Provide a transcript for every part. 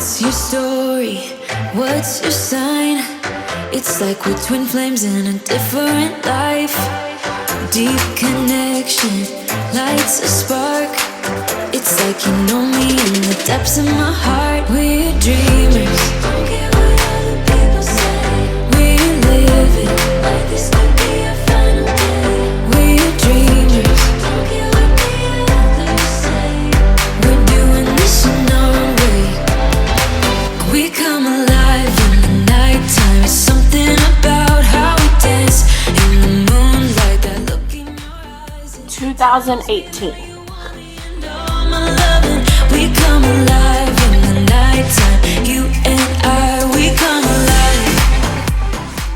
What's your story? What's your sign? It's like we're twin flames in a different life. Deep connection lights a spark. It's like you know me in the depths of my heart. We're dreamers, don't care what other people say. We live it like this could be our final day. We're dreamers, don't care what the others say. We're doing this in our way. We come alive in the nighttime. Something about how we dance in the moonlight. That look in your eyes. 2018. We come alive in the nighttime. You and I, we come alive.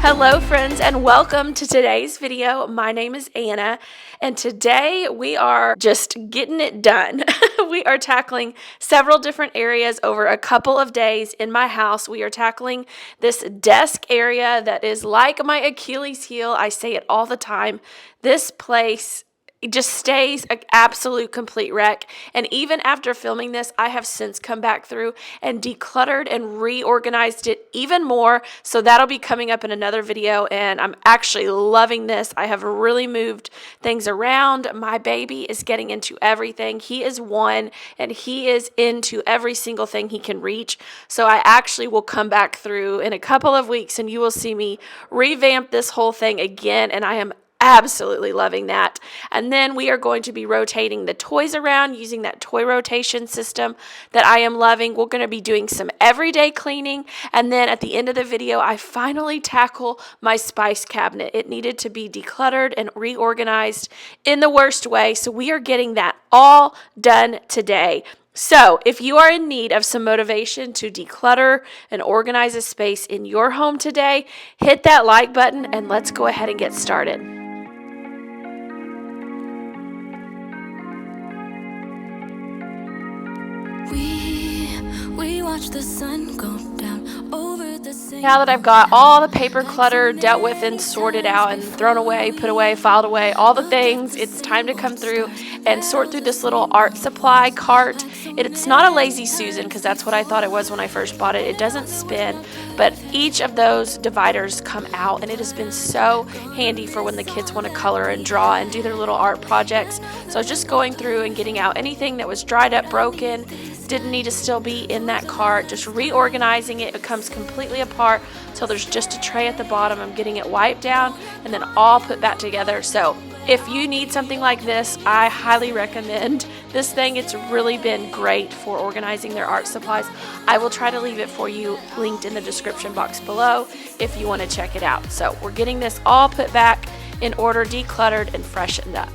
Hello friends, and welcome to today's video. My name is Anna, and today we are just getting it done. We are tackling several different areas over a couple of days in my house. We are tackling this desk area that is like my Achilles heel. I say it all the time. This place, it just stays an absolute complete wreck. And even after filming this, I have since come back through and decluttered and reorganized it even more. So that'll be coming up in another video, and I'm actually loving this. I have really moved things around. My baby is getting into everything. He is one, and he is into every single thing he can reach. So I actually will come back through in a couple of weeks, and you will see me revamp this whole thing again, and I am absolutely loving that. And then we are going to be rotating the toys around using that toy rotation system that I am loving. We're going to be doing some everyday cleaning, and then at the end of the video I finally tackle my spice cabinet. It needed to be decluttered and reorganized in the worst way, so we are getting that all done today. So if you are in need of some motivation to declutter and organize a space in your home today, hit that like button and let's go ahead and get started. We watch the sun go down over the sea. Now that I've got all the paper clutter dealt with and sorted out and thrown away, put away, filed away, all the things, it's time to come through and sort through this little art supply cart. It's not a Lazy Susan, because that's what I thought it was when I first bought it. It doesn't spin, but each of those dividers come out, and it has been so handy for when the kids want to color and draw and do their little art projects. So I was just going through and getting out anything that was dried up, broken, didn't need to still be in that cart, just reorganizing it. It comes completely apart till there's just a tray at the bottom. I'm getting it wiped down and then all put back together. So if you need something like this, I highly recommend this thing. It's really been great for organizing their art supplies. I will try to leave it for you linked in the description box below if you want to check it out. So we're getting this all put back in order, decluttered and freshened up.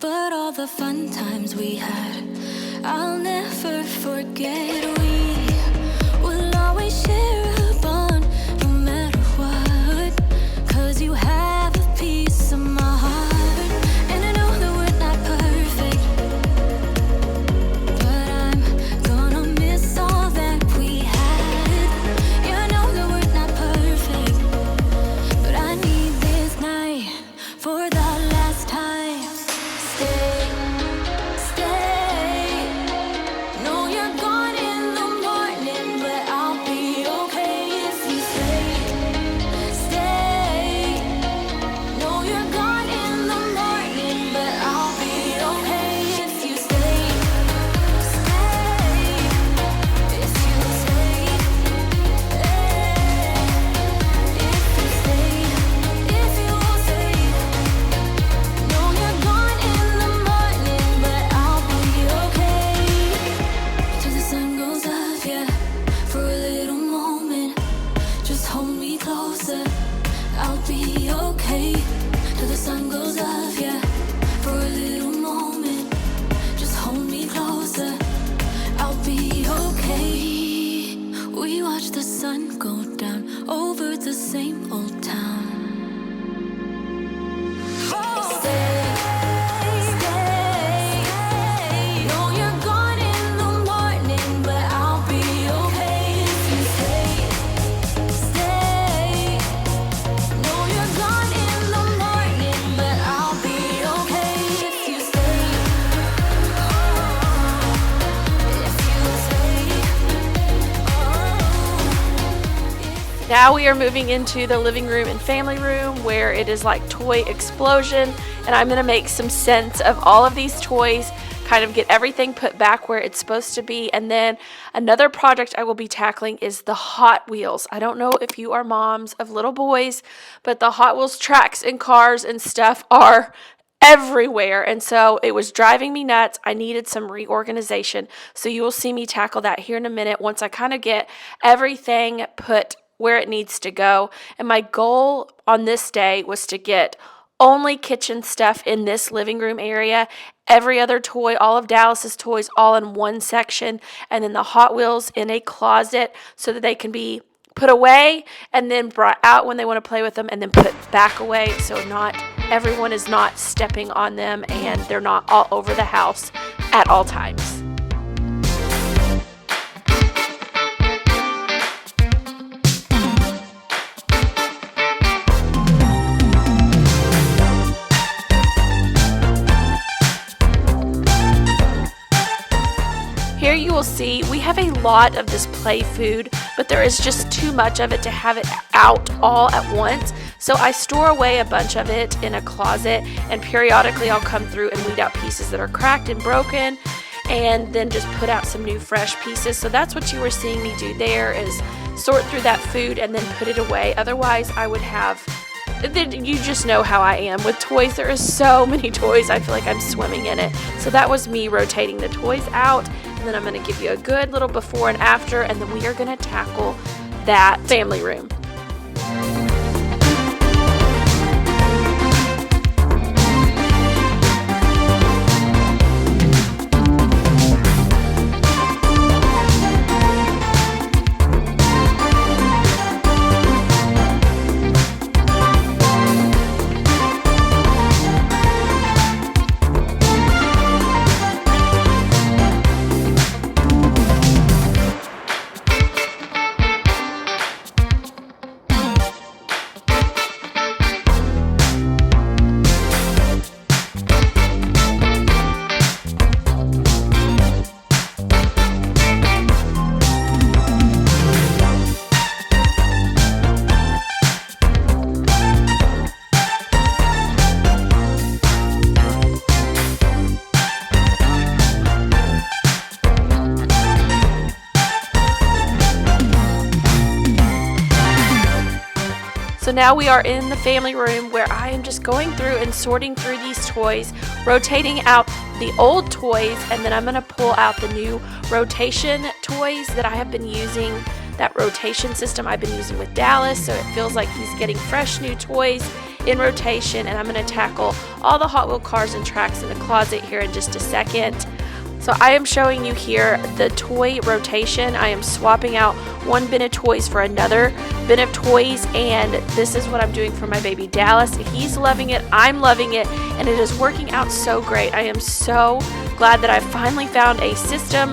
But all the fun times we had, I'll never forget. We will always share a bond, no matter what, 'cause you have a piece of my heart. And I know that we're not perfect, but I'm gonna miss all that we had. Yeah, I know that we're not perfect, but I need this night for the last time. Stay. No, you're gone in the morning, but I'll be okay. Now we are moving into the living room and family room where it is like toy explosion, and I'm going to make some sense of all of these toys, kind of get everything put back where it's supposed to be. And then another project I will be tackling is the Hot Wheels. I don't know if you are moms of little boys, but the Hot Wheels tracks and cars and stuff are everywhere, and so it was driving me nuts. I needed some reorganization, so you will see me tackle that here in a minute once I kind of get everything put where it needs to go. And my goal on this day was to get only kitchen stuff in this living room area, every other toy, all of Dallas's toys, all in one section, and then the Hot Wheels in a closet so that they can be put away and then brought out when they want to play with them and then put back away, so not everyone is not stepping on them and they're not all over the house at all times. Here you will see we have a lot of this play food, but there is just too much of it to have it out all at once. So I store away a bunch of it in a closet, and periodically I'll come through and weed out pieces that are cracked and broken, and then just put out some new fresh pieces. So that's what you were seeing me do there, is sort through that food and then put it away. Otherwise I would have, you just know how I am with toys. There are so many toys, I feel like I'm swimming in it. So that was me rotating the toys out, and then I'm going to give you a good little before and after, and then we are going to tackle that family room. So now we are in the family room where I am just going through and sorting through these toys, rotating out the old toys, and then I'm going to pull out the new rotation toys that I have been using, that rotation system I've been using with Dallas, so it feels like he's getting fresh new toys in rotation. And I'm going to tackle all the Hot Wheel cars and tracks in the closet here in just a second. So I am showing you here the toy rotation. I am swapping out one bin of toys for another bin of toys, and this is what I'm doing for my baby Dallas. He's loving it, I'm loving it, and it is working out so great. I am so glad that I finally found a system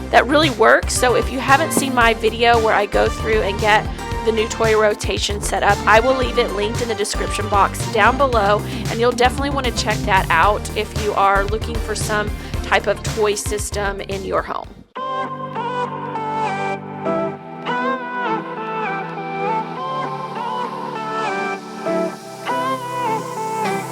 that really works. So if you haven't seen my video where I go through and get the new toy rotation set up, I will leave it linked in the description box down below, and you'll definitely want to check that out if you are looking for some type of toy system in your home.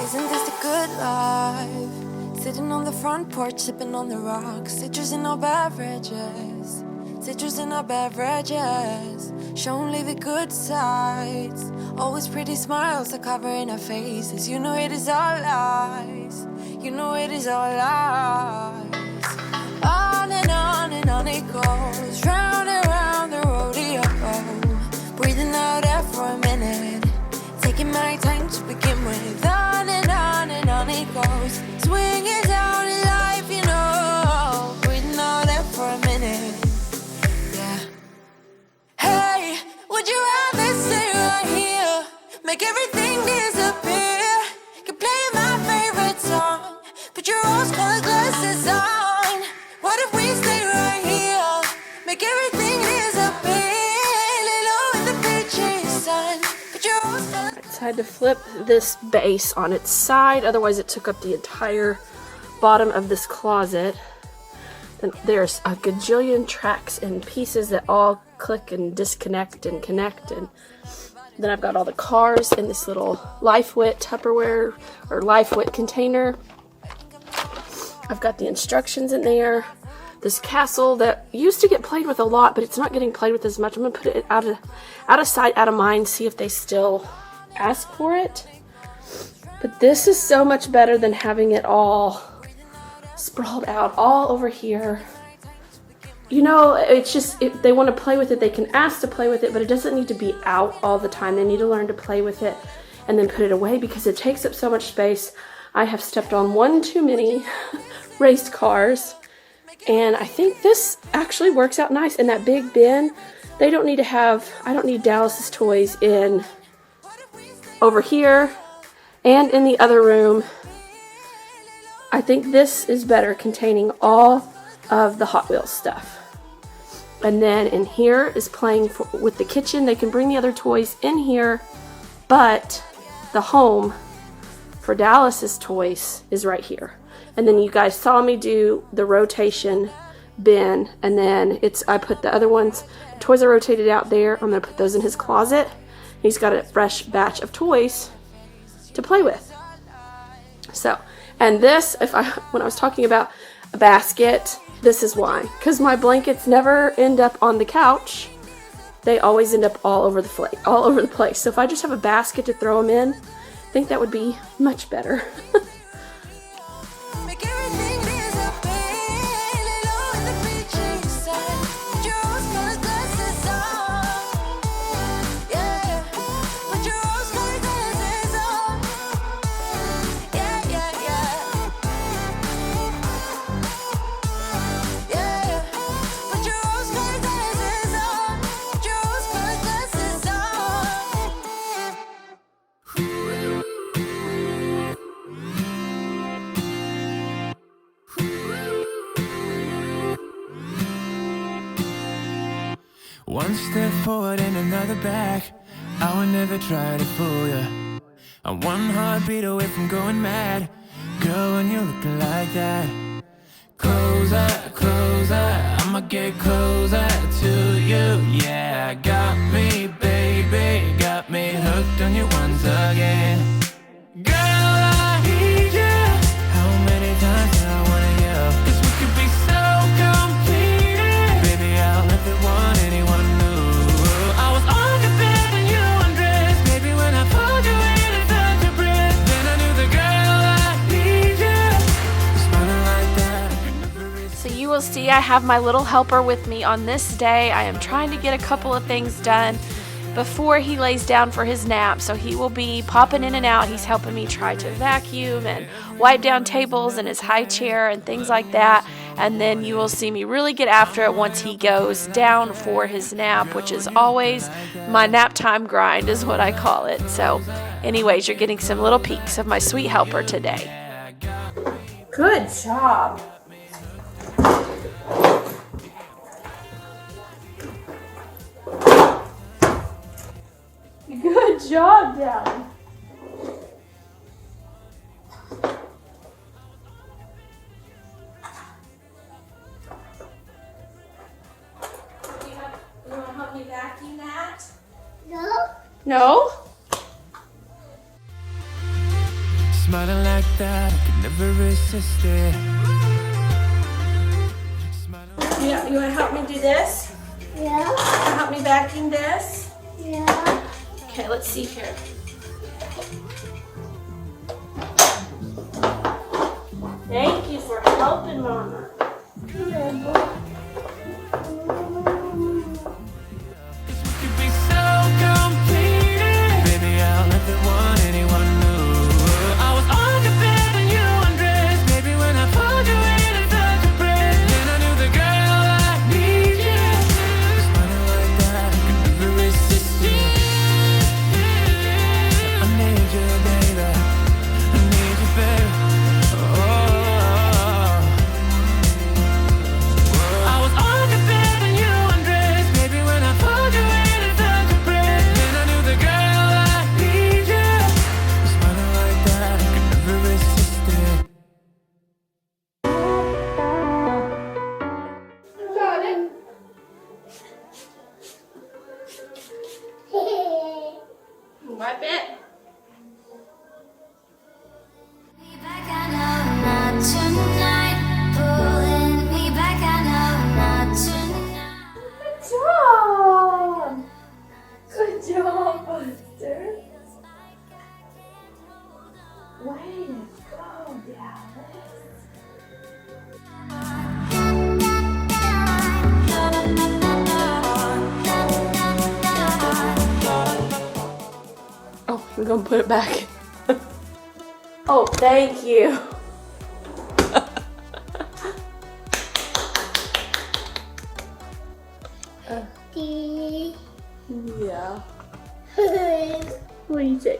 Isn't this the good life? Sitting on the front porch, sipping on the rocks, citrus in our beverages, citrus in our beverages, show only the good sides. Always pretty smiles are covering our faces. You know it is all lies. You know it is all lies. On and on it goes, round and round the rodeo. Breathing out air for a minute, taking my time to begin with. On and on it goes, swinging down in life, you know. Breathing out air for a minute, yeah. Hey, would you rather stay right here, make everything disappear? Could play my favorite song, put your rose-colored glasses on. What if we stay right here, make everything disappear? Lay low in the beaching sun, put your rose-colored. I decided to flip this base on its side, otherwise it took up the entire bottom of this closet. Then there's a gajillion tracks and pieces that all click and disconnect and connect. And then I've got all the cars in this little Lifewit Tupperware or Lifewit container. I've got the instructions in there. This castle that used to get played with a lot, but it's not getting played with as much. I'm going to put it out of sight, out of mind, see if they still ask for it. But this is so much better than having it all sprawled out all over here. You know, it's just, if they want to play with it, they can ask to play with it, but it doesn't need to be out all the time. They need to learn to play with it and then put it away because it takes up so much space. I have stepped on one too many race cars, and I think this actually works out nice. In that big bin, they don't need to have, I don't need Dallas's toys in over here and in the other room. I think this is better, containing all of the Hot Wheels stuff. And then in here is playing with the kitchen. They can bring the other toys in here, but the home for Dallas's toys is right here. And then you guys saw me do the rotation bin, and then I put the other ones, the toys are rotated out there. I'm gonna put those in his closet. He's got a fresh batch of toys to play with. So, and this, when I was talking about a basket, this is why. Because my blankets never end up on the couch. They always end up all over the place. So if I just have a basket to throw them in, I think that would be much better. One step forward and another back. I would never try to fool ya. I'm one heartbeat away from going mad. Girl, when you're looking like that, closer, closer, I'ma get closer to you. Yeah, got me, baby, got me hooked on you once again. Girl, I need you. How many times do I wanna yell? 'Cause we could be so complete. Baby, I'll never want anyone new. I was on the bed and you undressed. Baby, when I pulled you in and felt your breath, then I knew the girl I need you. Smiling like that, I could never resist. So you will see I have my little helper with me on this day. I am trying to get a couple of things done before he lays down for his nap, so he will be popping in and out. He's helping me try to vacuum and wipe down tables in his high chair and things like that, and then you will see me really get after it once he goes down for his nap, which is always my nap time grind is what I call it. So anyways, you're getting some little peeks of my sweet helper today. Good job. Good job, Daddy. You want to help me vacuum that? No. No? Smiling like that, I could never resist it. Yeah, you want to help me do this? Yeah. Help me vacuum this? Yeah. Okay, let's see here. Thank you for helping, Mama. Could be so complete. Baby, I'll never want anyone new. I was on the bed when you undressed. Baby, when I pulled you in and felt your breath, then I knew the girl I need you. Smiling like that, I could never resist it. Oh, we're gonna put it back. Oh, thank you. Yeah. What do you say?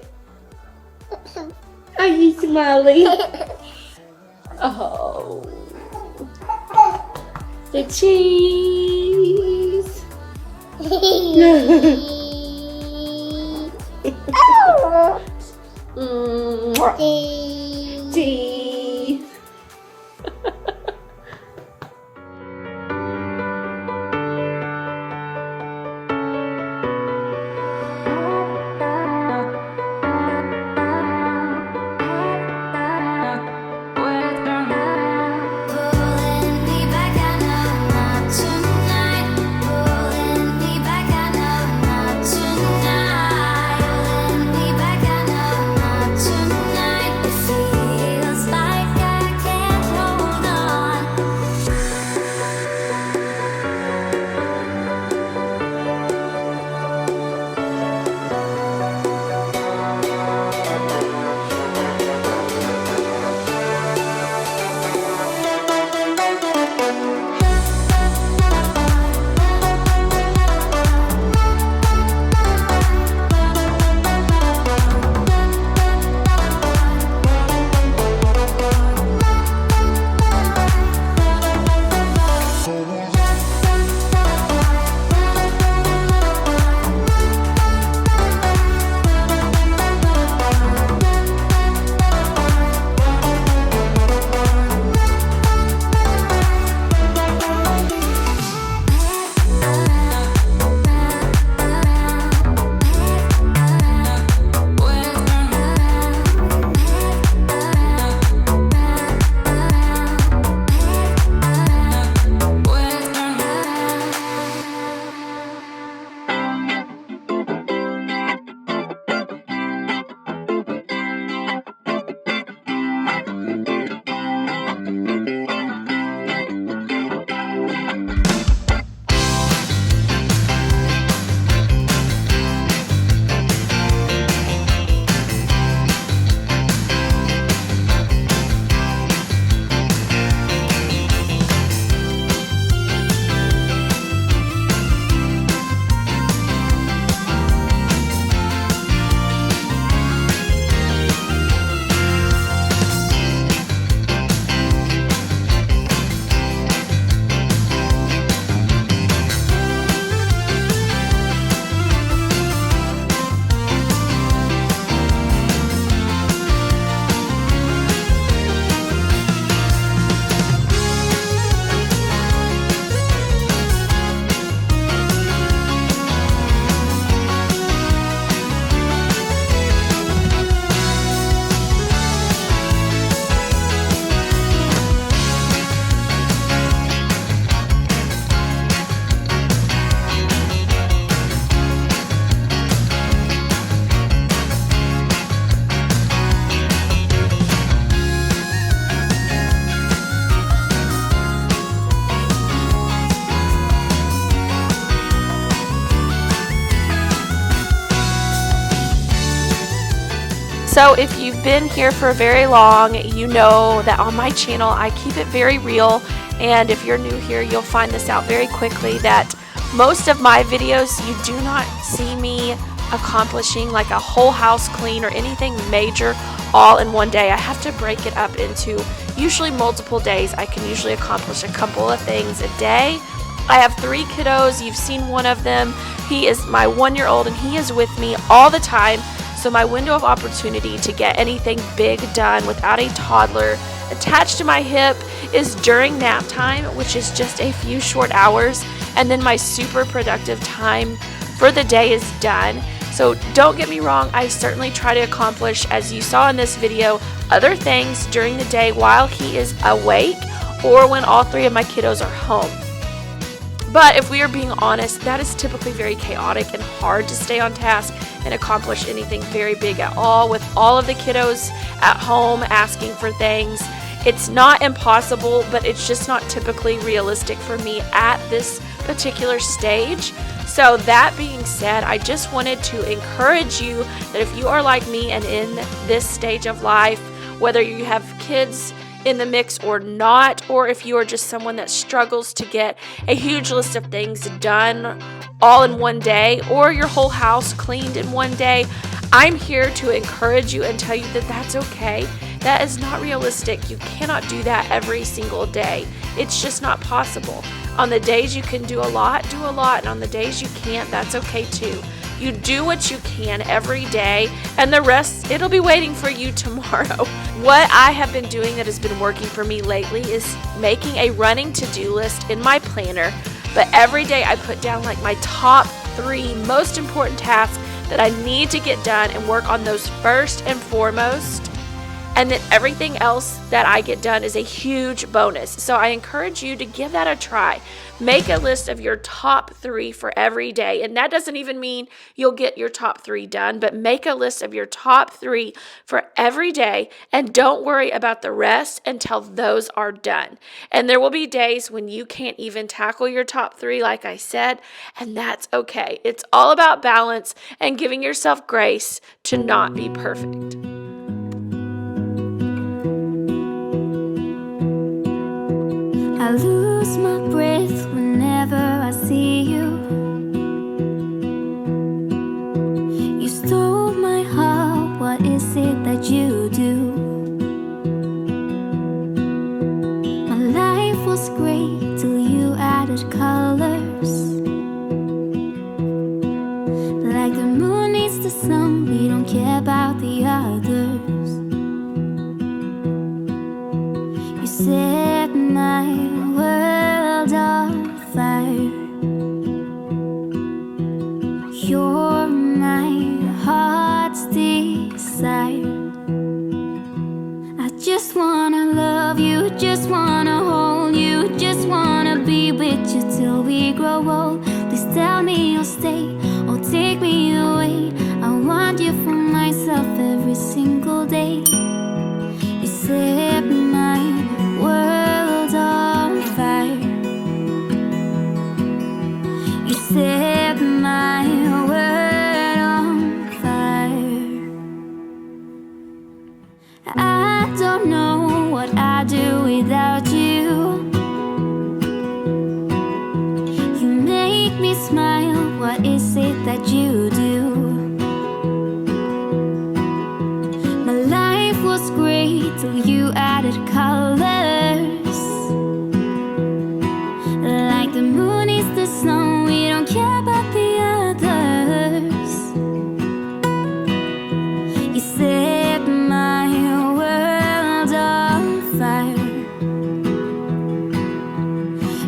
Are you smiling? Oh. The cheese. Cheese. Pulling me back, I know not tonight. Pulling me back, I know not tonight. Pulling me back, I know not tonight. It feels like I can't hold on. So if you've been here for very long, you know that on my channel I keep it very real, and if you're new here, you'll find this out very quickly that most of my videos you do not see me accomplishing like a whole house clean or anything major all in one day. I have to break it up into usually multiple days. I can usually accomplish a couple of things a day. I have 3 kiddos. You've seen one of them. He is my 1-year-old and he is with me all the time. So my window of opportunity to get anything big done without a toddler attached to my hip is during nap time, which is just a few short hours, and then my super productive time for the day is done. So don't get me wrong, I certainly try to accomplish, as you saw in this video, other things during the day while he is awake or when all 3 of my kiddos are home. But if we are being honest, that is typically very chaotic and hard to stay on task and accomplish anything very big at all with all of the kiddos at home asking for things. It's not impossible, but it's just not typically realistic for me at this particular stage. So that being said, I just wanted to encourage you that if you are like me and in this stage of life, whether you have kids in the mix or not, or if you are just someone that struggles to get a huge list of things done all in one day, or your whole house cleaned in one day, I'm here to encourage you and tell you that that's okay. That is not realistic. You cannot do that every single day. It's just not possible. On the days you can do a lot, and on the days you can't, that's okay too. You do what you can every day, and the rest, it'll be waiting for you tomorrow. What I have been doing that has been working for me lately is making a running to-do list in my planner, but every day I put down like my top 3 most important tasks that I need to get done and work on those first and foremost. And then everything else that I get done is a huge bonus. So I encourage you to give that a try. Make a list of your top 3 for every day. And that doesn't even mean you'll get your top 3 done, but make a list of your top 3 for every day. And don't worry about the rest until those are done. And there will be days when you can't even tackle your top 3, like I said, and that's okay. It's all about balance and giving yourself grace to not be perfect. I lose my breath whenever I see you. You stole my heart, what is it that you do? My life was great till you added colors. Like the moon needs the sun, we don't care about the others. You set my world on fire. You're my heart's desire. I just wanna love you, just wanna hold you, just wanna be with you till we grow old. Please tell me you'll stay or take me away. I want you for myself every single day. You set my world on fire. You set my world on fire. I don't know what I'd do without you. You make me smile, what is it that you do? My life was great till you added colors. Like the moon is the snow, we don't care about the others. You set my world on fire.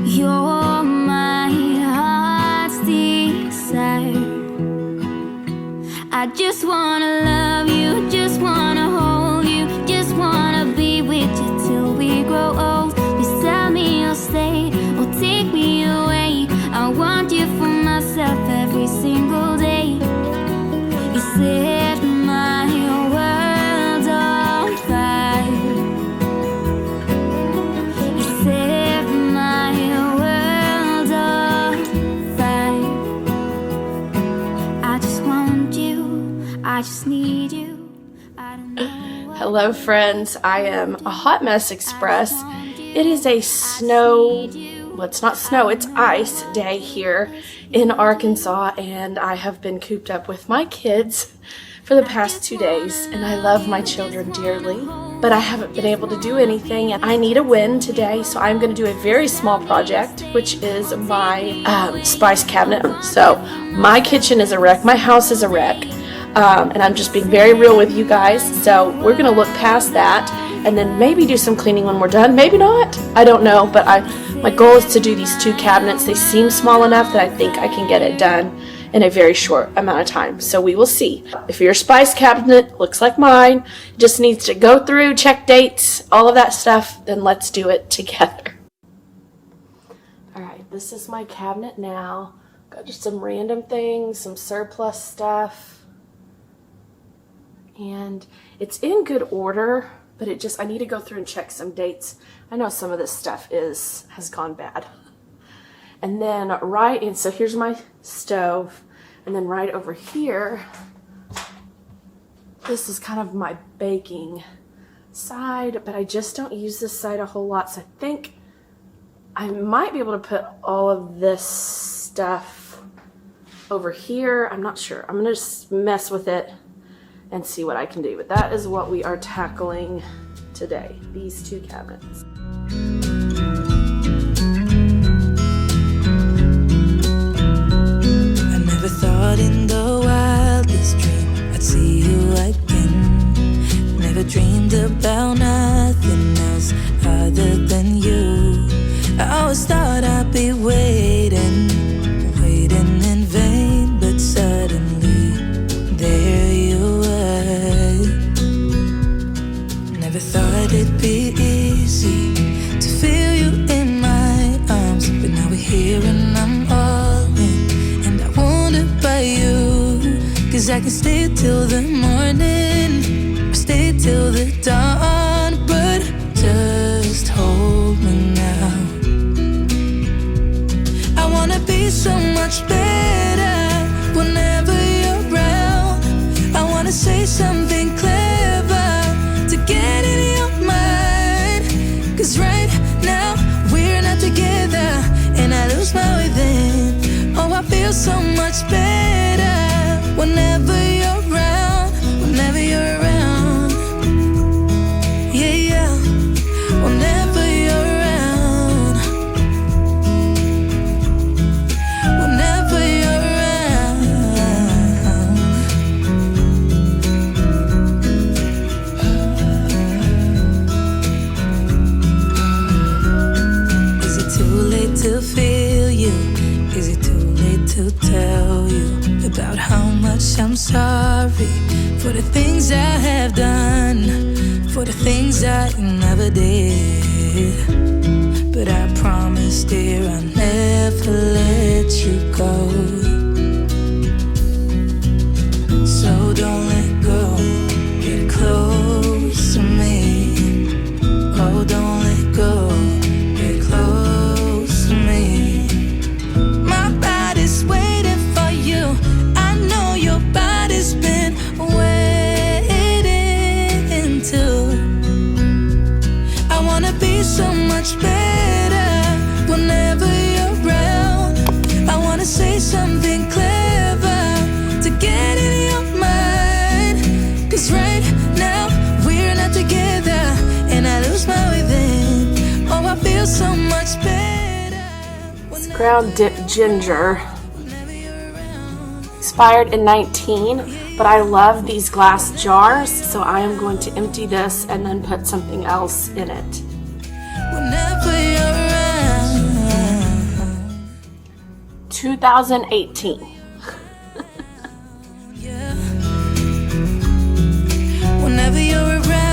You're my heart's desire. I just wanna love you, just wanna hold you, just wanna be with you till we grow old. Please tell me you'll stay or take me away. I want you for myself every single day. You set my world on fire. You set my world on fire. I just want you, I just need you. I don't know what. Hello friends, I am a Hot Mess Express. It is a snow, well it's not snow, it's ice day here in Arkansas, and I have been cooped up with my kids for the past 2 days, and I love my children dearly, but I haven't been able to do anything, and I need a win today, so I'm going to do a very small project, which is my spice cabinet. So my kitchen is a wreck, my house is a wreck. And I'm just being very real with you guys, so we're going to look past that and then maybe do some cleaning when we're done. Maybe not, I don't know, but my goal is to do these 2 cabinets. They seem small enough that I think I can get it done in a very short amount of time, so we will see. If your spice cabinet looks like mine, just needs to go through, check dates, all of that stuff, then let's do it together. Alright, this is my cabinet now. Got just some random things, some surplus stuff. And it's in good order, but I need to go through and check some dates. I know some of this stuff has gone bad. And then so here's my stove. And then right over here, this is kind of my baking side, but I just don't use this side a whole lot. So I think I might be able to put all of this stuff over here. I'm not sure. I'm gonna just mess with it and see what I can do. But that is what we are tackling today, these two cabinets. I never thought in the wildest dream I'd see you again. Never dreamed about nothing else other than you. I always thought I'd be waiting in vain, but suddenly there you were. Never thought it'd be easy to feel you in my arms, but now we're here and I'm all in, and I wonder by you, 'cause I can stay till the morning, or stay till the dawn, but just hold me now. I wanna be so much better whenever you're around. I wanna say something clever to get in your mind, 'cause right now we're not together and I lose my way then. Oh, I feel so much better whenever you're around, whenever you're around. Yeah, yeah, whenever you're around, whenever you're around. Is it too late to feel you? Is it too late to tell you about how much I'm sorry for the things I have done, for the things I never did? But I promise, dear, I'll never let you go. So don't let go, get close to me. Oh, don't let go, get close to me. My body's waiting for you. I know your body's been waiting too. I wanna be so much better whenever you're around. I wanna say something clever to get in your mind, 'cause right now we're not together and I lose my way then. Oh, I feel so much better. It's ground dipped ginger. Expired in 19, but I love these glass jars, so I am going to empty this and then put something else in it. Whenever you're around. 2018. Yeah. Whenever you're around.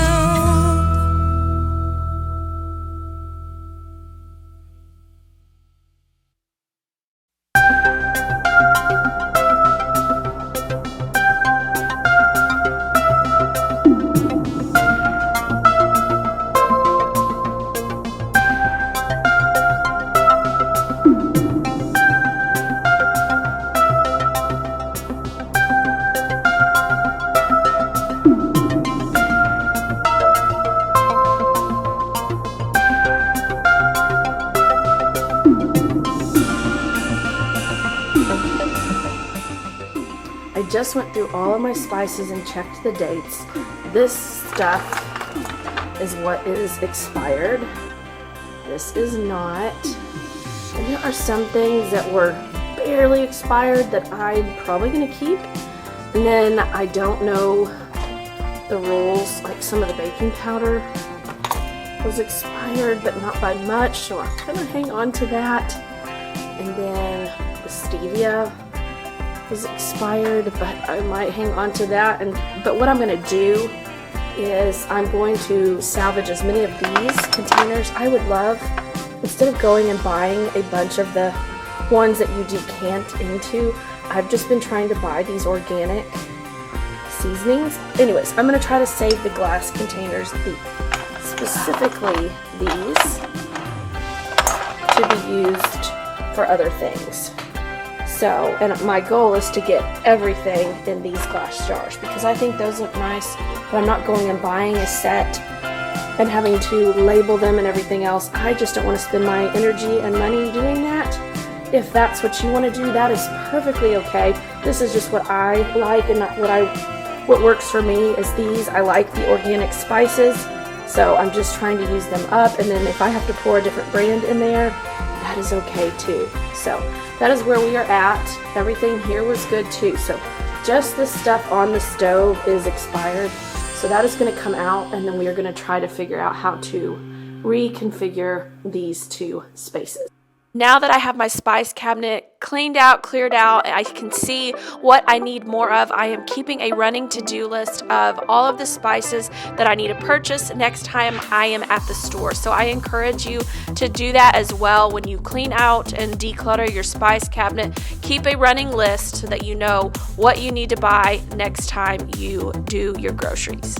I just went through all of my spices and checked the dates. This stuff is what is expired. This is not. And there are some things that were barely expired that I'm probably going to keep. And then I don't know the rules, like some of the baking powder was expired, but not by much, so I'm going to hang on to that. And then the stevia was expired, but I might hang on to that. But what I'm going to do is I'm going to salvage as many of these containers. I would love instead of going and buying a bunch of the ones that you decant into, I've just been trying to buy these organic seasonings. Anyways, I'm going to try to save the glass containers, specifically these, to be used for other things. So, and my goal is to get everything in these glass jars because I think those look nice, but I'm not going and buying a set and having to label them and everything else. I just don't want to spend my energy and money doing that. If that's what you want to do, that is perfectly okay. This is just what I like, and what works for me is these. I like the organic spices, so I'm just trying to use them up, and then if I have to pour a different brand in there, that is okay too. So that is where we are at. Everything here was good too. So just this stuff on the stove is expired. So that is going to come out, and then we are going to try to figure out how to reconfigure these two spaces. Now that I have my spice cabinet cleaned out, cleared out, I can see what I need more of. I am keeping a running to-do list of all of the spices that I need to purchase next time I am at the store. So I encourage you to do that as well. When you clean out and declutter your spice cabinet, keep a running list so that you know what you need to buy next time you do your groceries.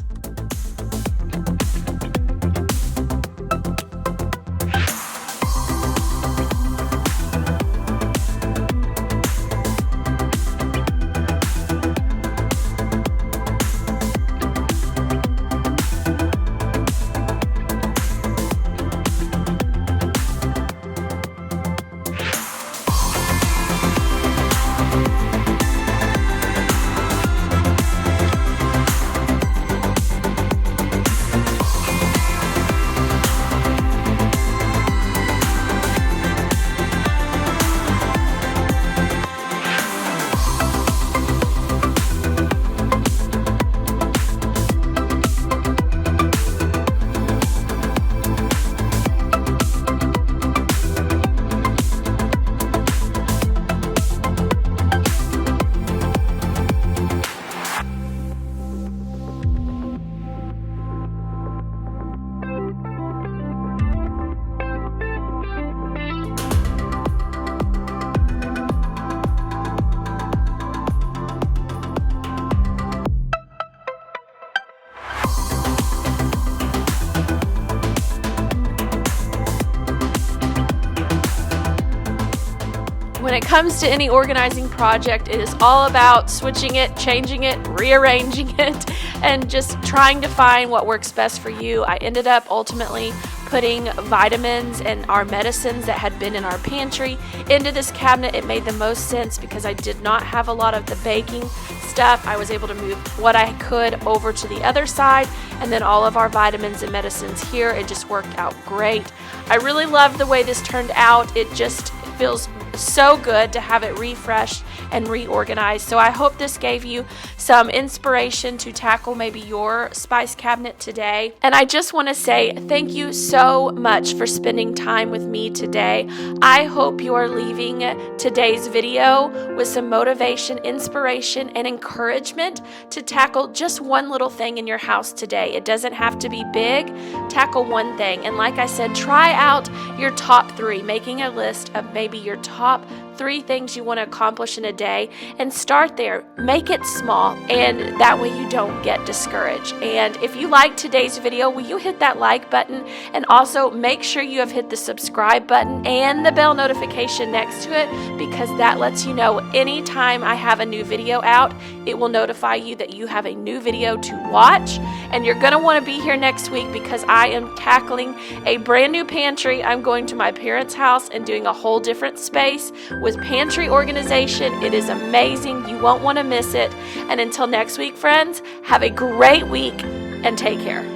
When it comes to any organizing project, it is all about switching it, changing it, rearranging it, and just trying to find what works best for you. I ended up ultimately putting vitamins and our medicines that had been in our pantry into this cabinet. It made the most sense because I did not have a lot of the baking stuff. I was able to move what I could over to the other side, and then all of our vitamins and medicines here. It just worked out great. I really love the way this turned out. It just feels so good to have it refreshed and reorganized. So I hope this gave you some inspiration to tackle maybe your spice cabinet today. And I just want to say thank you so much for spending time with me today. I hope you are leaving today's video with some motivation, inspiration, and encouragement to tackle just one little thing in your house today. It doesn't have to be big. Tackle one thing. And like I said, try out your top 3, making a list of maybe your top 3 things you want to accomplish in a day, and start there. Make it small, and that way you don't get discouraged. And if you liked today's video, will you hit that like button, and also make sure you have hit the subscribe button and the bell notification next to it, because that lets you know anytime I have a new video out. It will notify you that you have a new video to watch, and you're going to want to be here next week because I am tackling a brand new pantry. I'm going to my parents' house and doing a whole different space with pantry organization. It is amazing. You won't want to miss it. And until next week, friends, have a great week and take care.